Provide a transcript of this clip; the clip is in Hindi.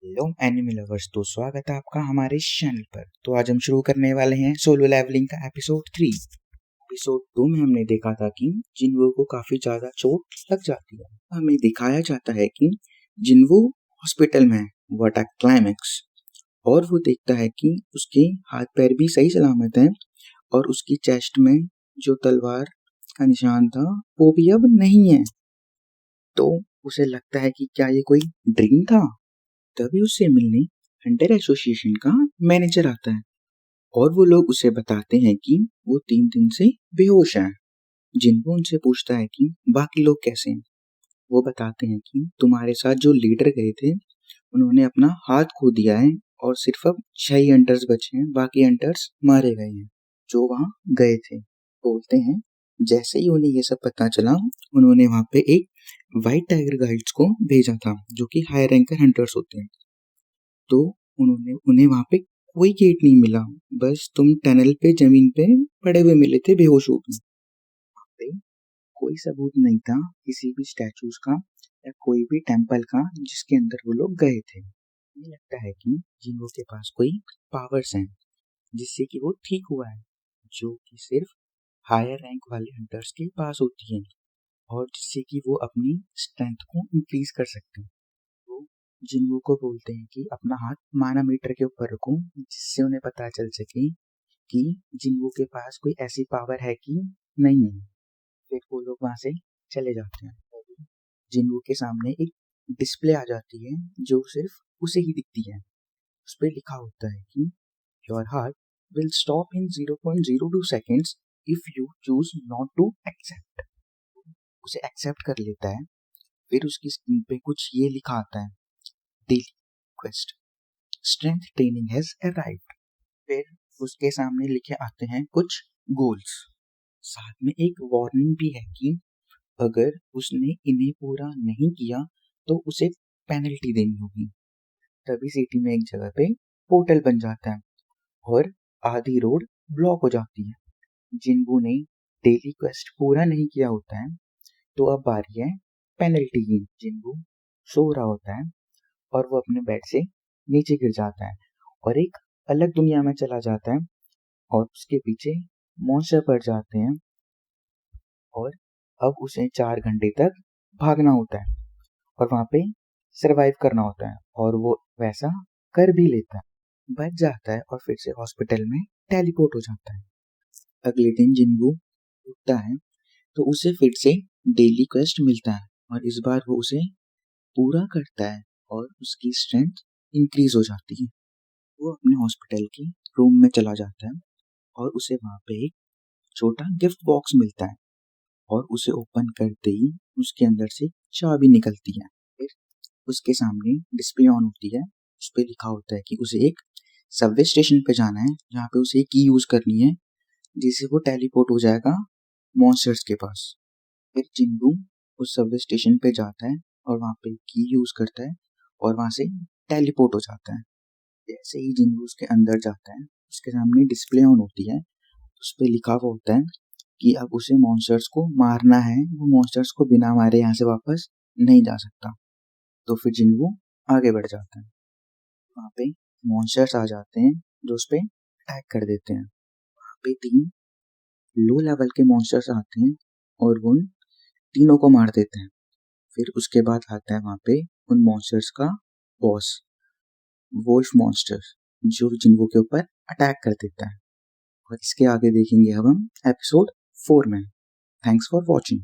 हेलो एनिमी लवर्स, तो स्वागत है आपका हमारे इस चैनल पर। तो आज हम शुरू करने वाले हैं सोलो लेवलिंग का एपिसोड 3। एपिसोड 2 में हमने देखा था कि जिन्वो को काफी ज्यादा चोट लग जाती है। हमें दिखाया जाता है कि जिन्वो हॉस्पिटल में वो अटैक क्लाइमेक्स, और वो देखता है कि उसके हाथ पैर भी सही सलामत हैं और उसकी चेस्ट में जो तलवार का निशान था वो भी अब नहीं है। तो उसे लगता है कि क्या ये कोई ड्रीम था। तभी उससे मिलने हंटर एसोसिएशन का मैनेजर आता है और वो लोग उसे बताते हैं कि वो 3 दिन से बेहोश है। जिन्वो उनसे पूछता है कि बाकी लोग कैसे हैं। वो बताते हैं कि तुम्हारे साथ जो लीडर गए थे उन्होंने अपना हाथ खो दिया है और सिर्फ अब 6 हंटर्स बचे हैं, बाकी हंटर्स मारे गए हैं जो वहां गए थे। बोलते हैं जैसे ही उन्हें ये सब पता चला उन्होंने वहां पे एक व्हाइट टाइगर गाइड्स को भेजा था जो कि हाई रैंकर हंटर्स होते हैं। तो उन्हें वहां पे कोई गेट नहीं मिला, बस तुम टनल पे जमीन पे पड़े हुए मिले थे बेहोश हो गए। वहां पे कोई सबूत नहीं था किसी भी स्टैचूज का या कोई भी टेम्पल का जिसके अंदर वो लोग गए थे। मुझे लगता है कि जिन्हों के पास कोई पावर्स हैं जिससे कि वो ठीक हुआ है, जो कि सिर्फ हायर रैंक वाले हंटर्स के पास होती है और जिससे कि वो अपनी स्ट्रेंथ को इंक्रीज कर सकते हैं। वो जिन्वो को बोलते हैं कि अपना हाथ मानामीटर के ऊपर रखो जिससे उन्हें पता चल सके कि जिन्वो के पास कोई ऐसी पावर है कि नहीं है। फिर वो लोग वहां से चले जाते हैं। जिन्वो के सामने एक डिस्प्ले आ जाती है जो सिर्फ उसे ही दिखती है। उस पर लिखा होता है कि your heart will stop in 0.02 seconds if you choose not to accept. उसे एक्सेप्ट कर लेता है। फिर उसकी स्क्रीन पे कुछ ये लिखा आता है, daily quest strength training has arrived. फिर उसके सामने लिखे आते हैं कुछ गोल्स, साथ में एक वार्निंग भी है कि अगर उसने इन्हें पूरा नहीं किया तो उसे पेनल्टी देनी होगी। तभी सिटी में एक जगह पे पोर्टल बन जाता है और आधी रोड ब्लॉक हो जाती है। जिन्वो ने डेली क्वेस्ट पूरा नहीं किया होता है तो अब बारी है पेनल्टी की। जिन्वो सो रहा होता है और वो अपने बेड से नीचे गिर जाता है और एक अलग दुनिया में चला जाता है और उसके पीछे मॉन्स्टर पड़ जाते हैं और अब उसे 4 घंटे तक भागना होता है और वहां पे सरवाइव करना होता है और वो वैसा कर भी लेता है, बच जाता है और फिर से हॉस्पिटल में टेलीपोर्ट हो जाता है। अगले दिन जिन्वो उठता है तो उसे फिर से डेली क्वेस्ट मिलता है और इस बार वो उसे पूरा करता है और उसकी स्ट्रेंथ इंक्रीज हो जाती है। वो अपने हॉस्पिटल के रूम में चला जाता है और उसे वहां पे एक छोटा गिफ्ट बॉक्स मिलता है और उसे ओपन करते ही उसके अंदर से चाबी निकलती है। फिर उसके सामने डिस्प्ले ऑन होती है, उस पर लिखा होता है कि उसे एक सबवे स्टेशन पे जाना है जहाँ पे उसे की यूज करनी है जिससे वो टेलीपोर्ट हो जाएगा मॉन्स्टर्स के पास। फिर जिन्वो उस सबवे स्टेशन पे जाता है और वहाँ पे की यूज करता है और वहां से टेलीपोर्ट हो जाता है। जैसे ही जिन्वो उसके अंदर जाता है उसके सामने डिस्प्ले ऑन होती है, उस पर लिखा हुआ होता है कि अब उसे मॉन्स्टर्स को मारना है, वो मॉन्स्टर्स को बिना मारे यहाँ से वापस नहीं जा सकता। तो फिर जिन्वो आगे बढ़ जाता है। वहाँ पे मॉन्स्टर्स आ जाते हैं जो उस पर अटैक कर देते हैं। वहाँ पे 3 लो लेवल के मॉन्स्टर्स आते हैं और वो उन तीनों को मार देते हैं। फिर उसके बाद आता है वहाँ पे उन मॉन्स्टर्स का बॉस वोल्फ मॉन्स्टर जो जिन्वो के ऊपर अटैक कर देता है। और इसके आगे देखेंगे अब हम एपिसोड 4 में। Thanks for watching.